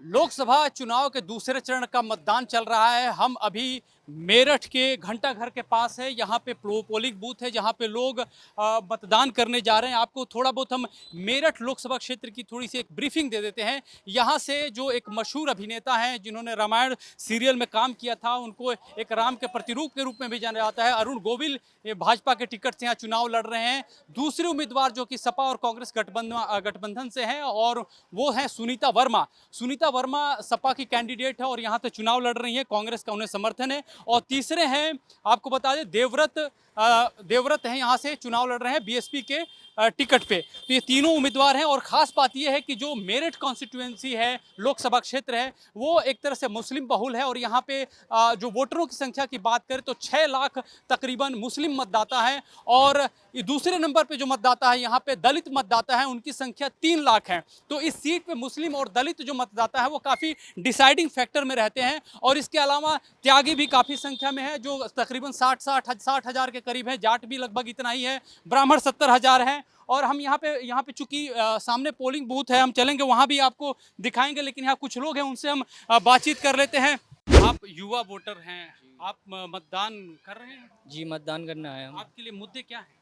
लोकसभा चुनाव के दूसरे चरण का मतदान चल रहा है। हम अभी मेरठ के घंटा घर के पास है। यहाँ पे पोलिंग बूथ है जहाँ पे लोग मतदान करने जा रहे हैं। आपको थोड़ा बहुत हम मेरठ लोकसभा क्षेत्र की थोड़ी सी एक ब्रीफिंग दे देते हैं। यहाँ से जो एक मशहूर अभिनेता हैं जिन्होंने रामायण सीरियल में काम किया था, उनको एक राम के प्रतिरूप के रूप में भी जाना जाता है। अरुण गोविल ये भाजपा के टिकट से यहाँ चुनाव लड़ रहे हैं। दूसरे उम्मीदवार जो कि सपा और कांग्रेस गठबंधन से हैं और वो हैं सुनीता वर्मा। सुनीता वर्मा सपा की कैंडिडेट है और यहाँ से चुनाव लड़ रही है। कांग्रेस का उन्हें समर्थन है। और तीसरे हैं, आपको बता दें, देवव्रत हैं, यहाँ से चुनाव लड़ रहे हैं बीएसपी के टिकट पे। तो ये तीनों उम्मीदवार हैं और खास बात ये है कि जो मेरठ कॉन्स्टिट्यूएंसी है, लोकसभा क्षेत्र है, वो एक तरह से मुस्लिम बहुल है। और यहाँ पे जो वोटरों की संख्या की बात करें तो 6 लाख तकरीबन मुस्लिम मतदाता हैं। और दूसरे नंबर पे जो मतदाता है यहाँ पे दलित मतदाता है, उनकी संख्या 3 लाख है। तो इस सीट पे मुस्लिम और दलित जो मतदाता है वो काफ़ी डिसाइडिंग फैक्टर में रहते हैं। और इसके अलावा त्यागी भी काफ़ी संख्या में है, जो तकरीबन 60 हज़ार के करीब है। जाट भी लगभग इतना ही है। ब्राह्मण 70 हज़ार हैं। और हम यहाँ पे चूंकि सामने पोलिंग बूथ है, हम चलेंगे वहाँ भी आपको दिखाएंगे। लेकिन यहाँ कुछ लोग हैं, उनसे हम बातचीत कर लेते हैं। आप युवा वोटर हैं, आप मतदान कर रहे हैं। जी, मतदान करना है हम। आपके लिए मुद्दे क्या हैं?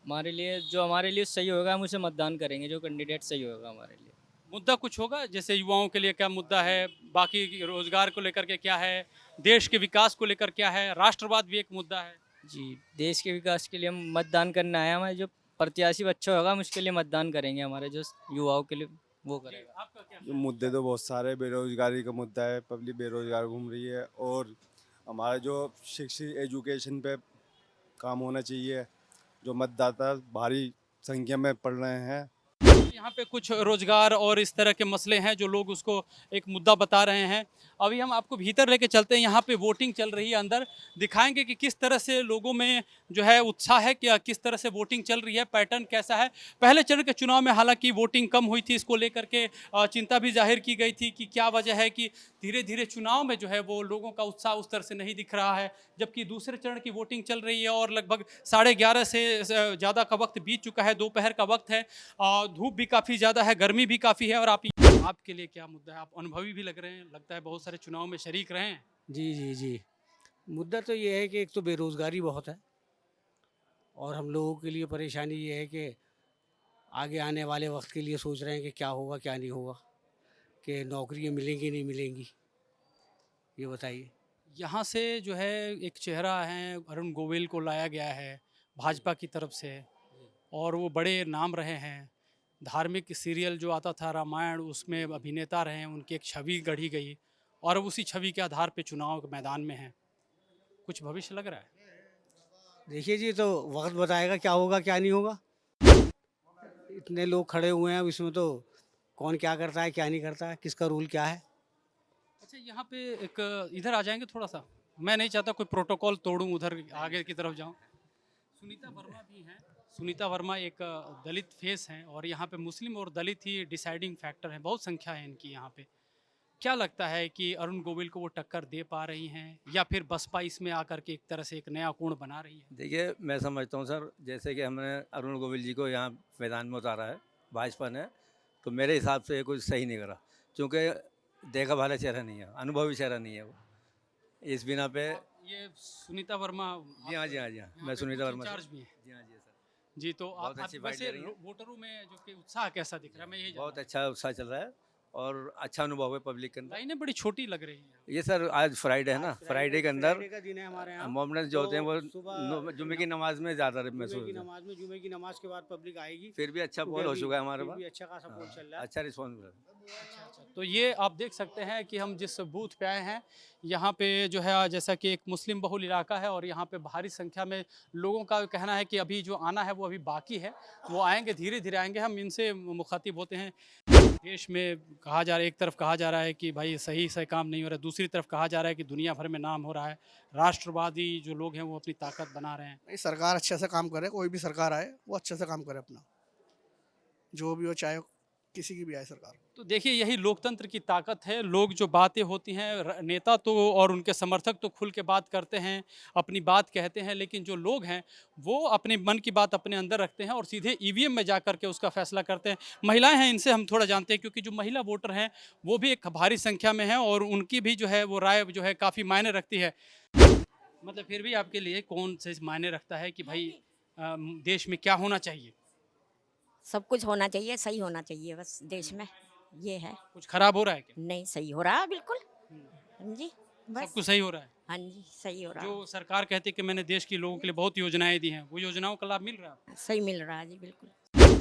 हमारे लिए सही होगा, हम उसे मतदान करेंगे, जो कैंडिडेट सही होगा हमारे लिए। मुद्दा कुछ होगा, जैसे युवाओं के लिए क्या मुद्दा है, बाकी रोजगार को लेकर के क्या है, देश के विकास को लेकर क्या है, राष्ट्रवाद भी एक मुद्दा है। जी, देश के विकास के लिए हम मतदान करना है। हमारे जो प्रत्याशी अच्छा होगा हम उसके लिए मतदान करेंगे, हमारे जो युवाओं के लिए वो करेगा। आपका क्या? मुद्दे तो बहुत सारे, बेरोजगारी का मुद्दा है, पब्लिक बेरोजगार घूम रही है। और हमारा जो शिक्षित एजुकेशन पे काम होना चाहिए, जो मतदाता भारी संख्या में पढ़ रहे हैं। यहाँ पे कुछ रोजगार और इस तरह के मसले हैं जो लोग उसको एक मुद्दा बता रहे हैं। अभी हम आपको भीतर लेके चलते हैं। यहाँ पे वोटिंग चल रही है, अंदर दिखाएंगे कि किस तरह से लोगों में जो है उत्साह है, क्या किस तरह से वोटिंग चल रही है, पैटर्न कैसा है। पहले चरण के चुनाव में हालांकि वोटिंग कम हुई थी, इसको लेकर के चिंता भी जाहिर की गई थी कि क्या वजह है कि धीरे धीरे चुनाव में जो है वो लोगों का उत्साह उस तरह से नहीं दिख रहा है। जबकि दूसरे चरण की वोटिंग चल रही है और लगभग 11:30 से ज़्यादा का वक्त बीत चुका है, दोपहर का वक्त है। धूप भी काफ़ी ज़्यादा है, गर्मी भी काफ़ी है। और आपके लिए क्या मुद्दा है? आप अनुभवी भी लग रहे हैं, लगता है बहुत सारे चुनाव में शरीक रहे हैं। जी, जी, जी। मुद्दा तो ये है कि एक तो बेरोज़गारी बहुत है और हम लोगों के लिए परेशानी ये है कि आगे आने वाले वक्त के लिए सोच रहे हैं कि क्या होगा, क्या नहीं होगा, कि नौकरियाँ मिलेंगी, नहीं मिलेंगी। ये बताइए। यहाँ से जो है एक चेहरा है, अरुण गोविल को लाया गया है भाजपा की तरफ से और वो बड़े नाम रहे हैं। धार्मिक सीरियल जो आता था रामायण, उसमें अभिनेता रहे हैं, उनकी एक छवि गढ़ी गई और अब उसी छवि के आधार पे चुनाव के मैदान में हैं। कुछ भविष्य लग रहा है? देखिए जी, तो वक्त बताएगा क्या होगा, क्या नहीं होगा। इतने लोग खड़े हुए हैं, अब इसमें तो कौन क्या करता है, क्या नहीं करता है, किसका रूल क्या है। अच्छा, यहाँ पे एक इधर आ जाएंगे थोड़ा सा। मैं नहीं चाहता कोई प्रोटोकॉल तोड़ूं, उधर आगे की तरफ जाऊं। सुनीता वर्मा भी हैं। सुनीता वर्मा एक दलित फेस हैं और यहाँ पे मुस्लिम और दलित ही डिसाइडिंग फैक्टर हैं, बहुत संख्या है इनकी यहाँ पे। क्या लगता है कि अरुण गोविल को वो टक्कर दे पा रही हैं या फिर बसपा इसमें आकर के एक तरह से एक नया कोण बना रही है? देखिए, मैं समझता हूँ सर, जैसे कि हमने अरुण गोविल जी को यहाँ मैदान में उतारा है भाजपा ने, तो मेरे हिसाब से ये कुछ सही नहीं करा, क्योंकि देखा भाला चेहरा नहीं है, अनुभवी चेहरा नहीं है वो। इस बिना पे ये सुनीता वर्मा जी हाँ, जी हाँ, जी हाँ, यहाँ मैं पे सुनीता कुछ वर्मा इंचार्ज भी हैं। जी हाँ, जी सर। जी, तो बहुत अच्छी फाइट वैसे ले रही हैं। वोटरों में जो कि उत्साह कैसा दिख रहा है, मैं यही बहुत अच्छा उत्साह चल रहा है और अच्छा अनुभव है पब्लिक के अंदर। लाइनें बड़ी छोटी लग रही हैं। ये सर आज फ्राइडे है ना, फ्राइडे के अंदर फ्राइडे का दिन है हमारे यहाँ। मोमडन जो होते हैं वो तो सुबह जुम्मे की नमाज में ज़्यादा महसूस जुमे की होता है। नमाज में, जुमे की नमाज के बाद पब्लिक आएगी। फिर भी अच्छा सुबह पोल हो भी- चुका है हमारे फिर पास। भी अच्छा खासा पोल चल रहा है। अच्छा रिस्पॉन्स मिला। तो ये आप देख सकते हैं कि हम जिस बूथ पे आए हैं, यहाँ पे जो है जैसा कि एक मुस्लिम बहुल इलाका है और यहाँ पे भारी संख्या में लोगों का कहना है कि अभी जो आना है वो अभी बाकी है, वो आएंगे, धीरे धीरे आएंगे। हम इनसे मुखातिब होते हैं। देश में कहा जा रहा है, एक तरफ कहा जा रहा है कि भाई सही से काम नहीं हो रहा है, दूसरी तरफ कहा जा रहा है कि दुनिया भर में नाम हो रहा है, राष्ट्रवादी जो लोग हैं वो अपनी ताकत बना रहे हैं। नहीं, सरकार अच्छे से काम करे, कोई भी सरकार आए वो अच्छे से काम करे अपना, जो भी हो, चाहे किसी की भी आए सरकार। तो देखिए यही लोकतंत्र की ताकत है। लोग जो बातें होती हैं नेता तो और उनके समर्थक तो खुल के बात करते हैं, अपनी बात कहते हैं, लेकिन जो लोग हैं वो अपने मन की बात अपने अंदर रखते हैं और सीधे ईवीएम में जा कर के उसका फैसला करते हैं। महिलाएं हैं, इनसे हम थोड़ा जानते हैं, क्योंकि जो महिला वोटर हैं वो भी एक भारी संख्या में है और उनकी भी जो है वो राय जो है काफ़ी मायने रखती है। मतलब फिर भी आपके लिए कौन से मायने रखता है कि भाई देश में क्या होना चाहिए? सब कुछ होना चाहिए, सही होना चाहिए बस देश में, ये है। कुछ खराब हो रहा है क्या? नहीं, सही हो रहा है बिल्कुल। हाँ जी, सब बस। कुछ सही हो रहा है? हाँ जी, सही हो रहा जो सरकार कहती है कि मैंने देश के लोगों के लिए बहुत योजनाएं दी हैं, वो योजनाओं का लाभ मिल रहा है आपको? है। सही मिल रहा है जी, बिल्कुल।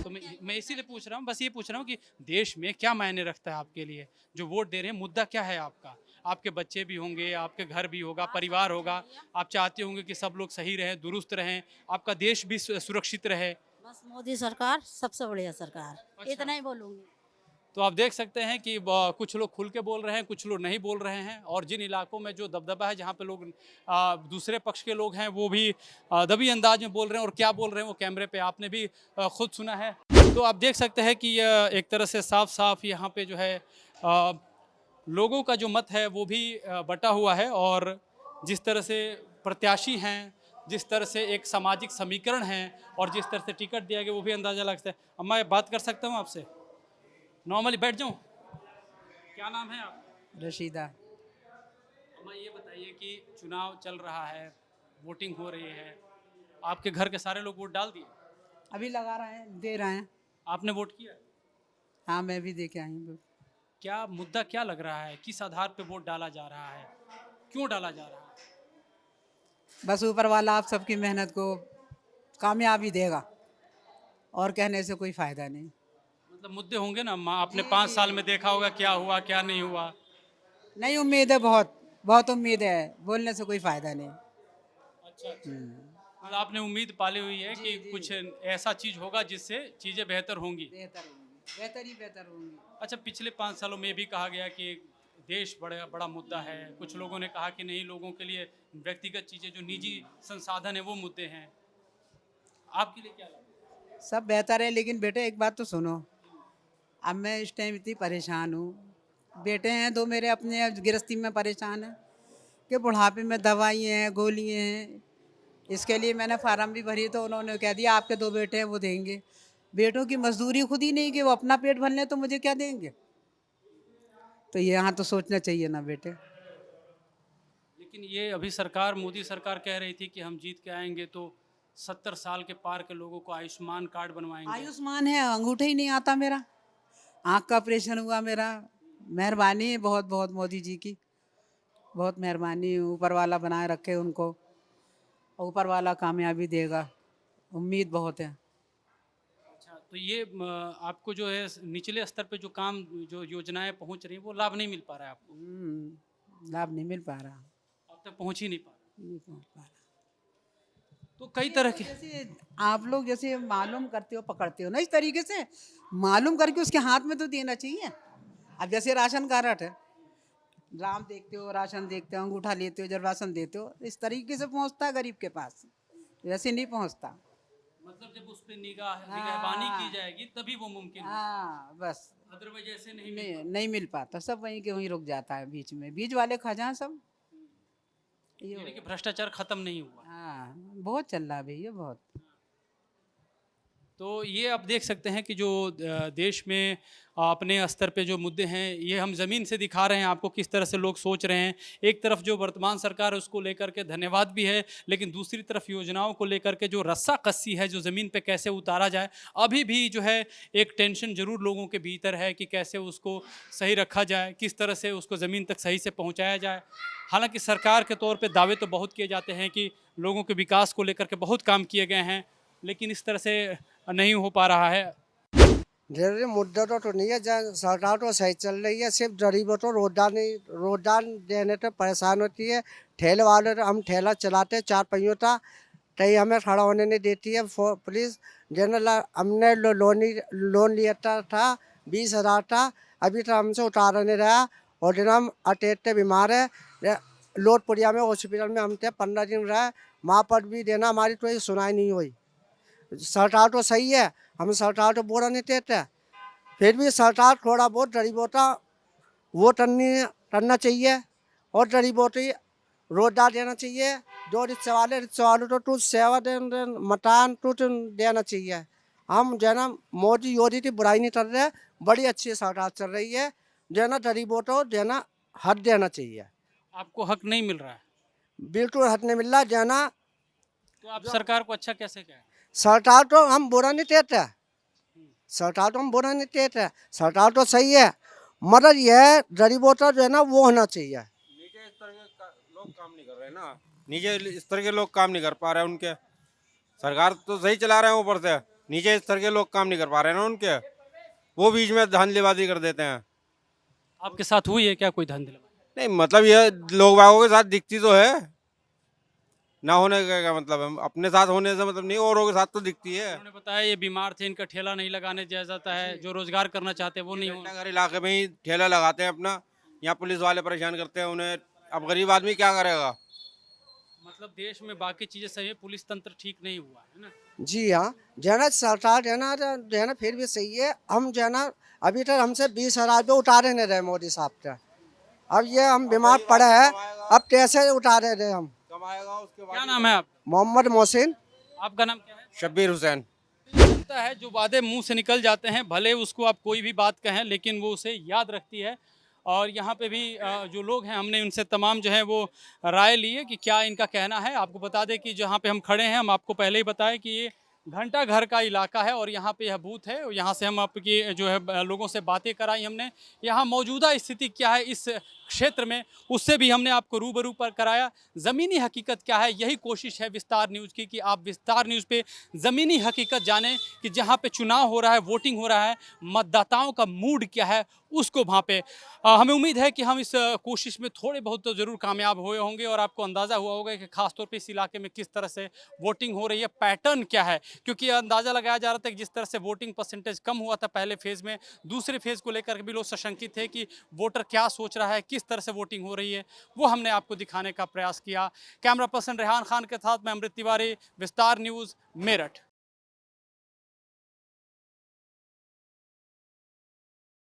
तो मैं इसीलिए पूछ रहा हूँ, बस ये पूछ रहा हूँ कि देश में क्या मायने रखता है आपके लिए? जो वोट दे रहे हैं, मुद्दा क्या है आपका? आपके बच्चे भी होंगे, आपके घर भी होगा, परिवार होगा, आप चाहते होंगे कि सब लोग सही रहें, दुरुस्त रहें, आपका देश भी सुरक्षित रहे। बस मोदी सरकार सबसे बढ़िया सरकार, अच्छा। इतना ही बोलूंगी। तो आप देख सकते हैं कि कुछ लोग खुल के बोल रहे हैं, कुछ लोग नहीं बोल रहे हैं, और जिन इलाकों में जो दबदबा है, जहाँ पे लोग दूसरे पक्ष के लोग हैं, वो भी दबी अंदाज में बोल रहे हैं, और क्या बोल रहे हैं वो कैमरे पे आपने भी खुद सुना है। तो आप देख सकते हैं कि एक तरह से साफ साफ यहाँ पे जो है लोगों का जो मत है वो भी बटा हुआ है, और जिस तरह से प्रत्याशी हैं, जिस तरह से एक सामाजिक समीकरण है, और जिस तरह से टिकट दिया गया, वो भी अंदाज़ा लगता है। अम्मा, मैं बात कर सकता हूँ आपसे? नॉर्मली बैठ जाऊँ? क्या नाम है आप? रशीदा। अम्मा, ये बताइए कि चुनाव चल रहा है, वोटिंग हो रही है, आपके घर के सारे लोग वोट डाल दिए? अभी लगा रहे हैं, दे रहे हैं। आपने वोट किया? हाँ, मैं भी दे के आई हूँ। क्या मुद्दा क्या लग रहा है? किस आधार पे वोट डाला जा रहा है? क्यों डाला जा रहा है? बस ऊपर वाला आप सबकी मेहनत को कामयाबी देगा, और कहने से कोई फ़ायदा नहीं। मतलब मुद्दे होंगे ना अम्मा, आपने 5 साल में देखा होगा क्या हुआ क्या नहीं हुआ। नहीं, उम्मीद है, बहुत बहुत उम्मीद है, बोलने से कोई फ़ायदा नहीं। अच्छा, मतलब आपने उम्मीद पाली हुई है कि कुछ ऐसा चीज़ होगा जिससे चीज़ें बेहतर होंगी। बेहतर होंगी, बेहतर ही बेहतर होंगी। अच्छा, पिछले 5 सालों में भी कहा गया कि देश बड़ा बड़ा मुद्दा है, कुछ लोगों ने कहा कि नहीं, लोगों के लिए व्यक्तिगत चीज़ें जो निजी संसाधन है वो मुद्दे हैं। आपके लिए क्या लगता है? सब बेहतर है, लेकिन बेटे एक बात तो सुनो, अब मैं इस टाइम इतनी परेशान हूँ। बेटे हैं दो मेरे, अपने गृहस्थी में परेशान हैं कि बुढ़ापे में दवाइयाँ हैं, गोलियाँ हैं। इसके लिए मैंने फार्म भी भरी, तो उन्होंने कह दिया आपके 2 बेटे हैं वो देंगे। बेटों की मजदूरी खुद ही नहीं कि वो अपना पेट भर लें, तो मुझे क्या देंगे? तो यहाँ तो सोचना चाहिए ना बेटे। लेकिन ये अभी सरकार, मोदी सरकार कह रही थी कि हम जीत के आएंगे तो 70 साल के पार के लोगों को आयुष्मान कार्ड बनवाएंगे। आयुष्मान है, अंगूठा ही नहीं आता मेरा। आँख का ऑपरेशन हुआ मेरा। मेहरबानी है बहुत बहुत मोदी जी की, बहुत मेहरबानी। ऊपर वाला बनाए रखे उनको, ऊपर वाला कामयाबी देगा, उम्मीद बहुत है। अच्छा, तो ये आपको जो है निचले स्तर पे जो काम, जो योजनाएं पहुंच रही हैं, वो लाभ नहीं मिल पा रहा है आपको? लाभ नहीं मिल पा रहा, अब तक पहुंच ही नहीं पा रहा। नहीं पहुंच पा रहा। तो कई तरह के जैसे आप लोग जैसे मालूम करते हो, पकड़ते हो ना, इस तरीके से मालूम करके उसके हाथ में तो देना चाहिए। अब जैसे राशन कार्ड है, राम देखते हो, राशन देखते हो, अंगूठा लेते हो, जब राशन देते हो, इस तरीके से पहुंचता है गरीब के पास, वैसे नहीं पहुंचता। मतलब जब उस पे निगहबानी की जाएगी तभी वो मुमकिन है। हाँ, बस अदरवाइज ऐसे नहीं नहीं मिल पाता, सब वहीं के वहीं रुक जाता है बीच में। बीच वाले खा जाएं सब। ये यानी कि भ्रष्टाचार खत्म नहीं हुआ। हाँ, बहुत चल रहा है भैया, बहुत। तो ये आप देख सकते हैं कि जो देश में अपने स्तर पे जो मुद्दे हैं, ये हम ज़मीन से दिखा रहे हैं आपको किस तरह से लोग सोच रहे हैं। एक तरफ जो वर्तमान सरकार है उसको लेकर के धन्यवाद भी है, लेकिन दूसरी तरफ योजनाओं को लेकर के जो रस्सा कस्सी है, जो ज़मीन पे कैसे उतारा जाए, अभी भी जो है एक टेंशन ज़रूर लोगों के भीतर है कि कैसे उसको सही रखा जाए, किस तरह से उसको ज़मीन तक सही से पहुँचाया जाए। हालाँकि सरकार के तौर पर दावे तो बहुत किए जाते हैं कि लोगों के विकास को लेकर के बहुत काम किए गए हैं, लेकिन इस तरह से नहीं हो पा रहा है। जरूरी मुद्दा तो नहीं है, सरकार तो सही चल रही है, सिर्फ गरीबों तो रोजगार देने तो परेशान होती है। ठेले वाले, हम ठेला चलाते 4 पहियों का, कहीं हमें खड़ा होने नहीं देती है पुलिस। जनरल हमने लोन लिया था 20,000 का, अभी तक हमसे उतारा नहीं रहा। और दिन हम अटेट बीमार है, लोटपुरिया में हॉस्पिटल में हम थे 15 दिन रहे, वहाँ पर भी देना हमारी कोई सुनाई नहीं हुई। सरकार तो सही है, हम सरकार तो बुरा नहीं देते, फिर भी सरकार थोड़ा बहुत गरीबों का वो करना चाहिए और गरीबों की रोजगार देना चाहिए। जो रिक्शा वालों को कुछ सेवा मकान कुछ देना चाहिए। हम जो है ना मोदी योगी की बुराई नहीं कर रहे, बड़ी अच्छी सरकार चल रही है। जो है ना गरीबों को जो है ना हक देना चाहिए। आपको हक नहीं मिल रहा है, बिल्कुल हक नहीं मिल रहा। जो है ना तो आप सरकार को अच्छा कैसे कहें? सरकार तो हम बुरा नहीं कहते, सरकार तो हम बुरा नहीं कहते, सरकार तो सही है, मगर यह गरीबों का जो है ना वो होना चाहिए। नीचे स्तर के लोग काम नहीं कर रहे ना, नीचे स्तर के लोग काम नहीं कर पा रहे हैं उनके। सरकार तो सही चला रहे हैं ऊपर से, नीचे स्तर के लोग काम नहीं कर पा रहे हैं ना उनके, वो बीच में धांधलीबाजी कर देते हैं। आपके साथ हुई है क्या कोई धांधली? नहीं मतलब ये लोग बागों के साथ दिखती तो है, ना होने का क्या मतलब है? अपने साथ होने से मतलब नहीं, औरों के साथ तो दिखती है। उन्होंने बताया ये बीमार थे, इनका ठेला नहीं लगाने दिया जाता है, जो रोजगार करना चाहते हैं वो नहीं हो। घंटाघर इलाके में ही ठेला लगाते हैं अपना, यहाँ पुलिस वाले परेशान करते हैं उन्हें। अब गरीब आदमी क्या करेगा? मतलब देश में बाकी चीजें सही है, पुलिस तंत्र ठीक नहीं हुआ है ना? जी हाँ, जो है ना सरकार जो है ना फिर भी सही है। हम जो है ना अभी तक हमसे 20,000 रुपये उतारे नहीं रहे मोदी साहब से। अब ये हम बीमार पड़े हैं, अब कैसे उतारे रहे हम? कमाएगा उसके बाद। क्या नाम है आप? मोहम्मद मोहसिन। आपका नाम क्या है? शब्बीर हुसैन। होता है जो वादे मुंह से निकल जाते हैं, भले उसको आप कोई भी बात कहें लेकिन वो उसे याद रखती है। और यहाँ पे भी जो लोग हैं हमने उनसे तमाम जो है वो राय ली है कि क्या इनका कहना है। आपको बता दें कि जहाँ पे हम खड़े हैं, हम आपको पहले ही बताएं कि ये घंटा घर का इलाका है और यहाँ पे यह बूथ है। यहाँ से हम आपकी जो है लोगों से बातें कराई हमने, यहाँ मौजूदा स्थिति क्या है इस क्षेत्र में उससे भी हमने आपको रूबरू पर कराया। ज़मीनी हकीकत क्या है, यही कोशिश है विस्तार न्यूज़ की कि आप विस्तार न्यूज़ पे ज़मीनी हकीकत जानें कि जहाँ पे चुनाव हो रहा है, वोटिंग हो रहा है, मतदाताओं का मूड क्या है उसको वहाँ पे हमें उम्मीद है कि हम इस कोशिश में थोड़े बहुत तो ज़रूर कामयाब हुए होंगे। और आपको अंदाज़ा हुआ होगा कि खासतौर पे इस इलाके में किस तरह से वोटिंग हो रही है, पैटर्न क्या है। क्योंकि अंदाज़ा लगाया जा रहा था कि जिस तरह से वोटिंग परसेंटेज कम हुआ था पहले फेज़ में, दूसरे फेज़ को लेकर भी लोग सशंकित थे कि वोटर क्या सोच रहा है, किस तरह से वोटिंग हो रही है, वो हमने आपको दिखाने का प्रयास किया। कैमरा पर्सन रेहान खान के साथ मैं अमृत तिवारी, विस्तार न्यूज़, मेरठ।